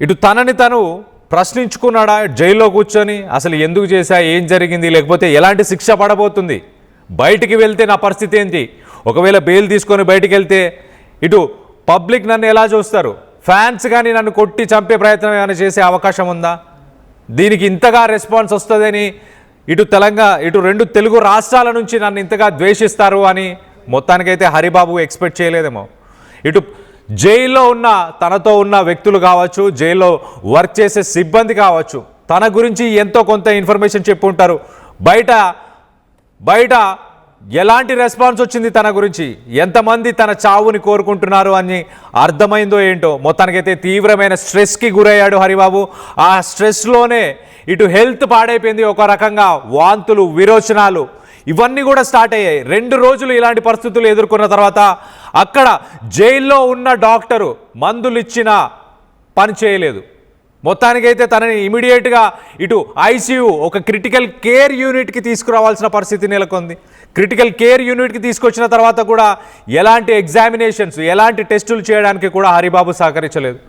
ఇటు తనని తను ప్రశ్నించుకున్నాడా జైల్లో కూర్చొని? అసలు ఎందుకు చేశా, ఏం జరిగింది, లేకపోతే ఎలాంటి శిక్ష పడబోతుంది, బయటికి వెళ్తే నా పరిస్థితి ఏంటి, ఒకవేళ బెయిల్ తీసుకొని బయటికి వెళ్తే ఇటు పబ్లిక్ నన్ను ఎలా చూస్తారు, ఫ్యాన్స్ కానీ నన్ను కొట్టి చంపే ప్రయత్నం ఏమైనా చేసే అవకాశం ఉందా? దీనికి ఇంతగా రెస్పాన్స్ వస్తుందని ఇటు రెండు తెలుగు రాష్ట్రాల నుంచి నన్ను ఇంతగా ద్వేషిస్తారు అని మొత్తానికైతే హరిబాబు ఎక్స్పెక్ట్ చేయలేదేమో. ఇటు జైల్లో ఉన్న తనతో ఉన్న వ్యక్తులు కావచ్చు, జైల్లో వర్క్ చేసే సిబ్బంది కావచ్చు, తన గురించి ఎంతో కొంత ఇన్ఫర్మేషన్ చెప్పుంటారు. బయట ఎలాంటి రెస్పాన్స్ వచ్చింది తన గురించి, ఎంతమంది తన చావుని కోరుకుంటున్నారు అని అర్థమైందో ఏంటో. మొత్తానికైతే తీవ్రమైన స్ట్రెస్కి గురయ్యాడు హరిబాబు. ఆ స్ట్రెస్లోనే ఇటు హెల్త్ పాడైపోయింది, ఒక రకంగా వాంతులు, విరోచనాలు ఇవన్నీ కూడా స్టార్ట్ అయ్యాయి. 2 రోజులు ఇలాంటి పరిస్థితులు ఎదుర్కొన్న తర్వాత అక్కడ జైల్లో ఉన్న డాక్టరు మందులు ఇచ్చినా పని చేయలేదు. మొత్తానికైతే తనని ఇమీడియట్గా ఇటు ఐసీయూ, ఒక క్రిటికల్ కేర్ యూనిట్కి తీసుకురావాల్సిన పరిస్థితి నెలకొంది. క్రిటికల్ కేర్ యూనిట్కి తీసుకొచ్చిన తర్వాత కూడా ఎలాంటి ఎగ్జామినేషన్స్, ఎలాంటి టెస్టులు చేయడానికి కూడా హరిబాబు సహకరించలేదు.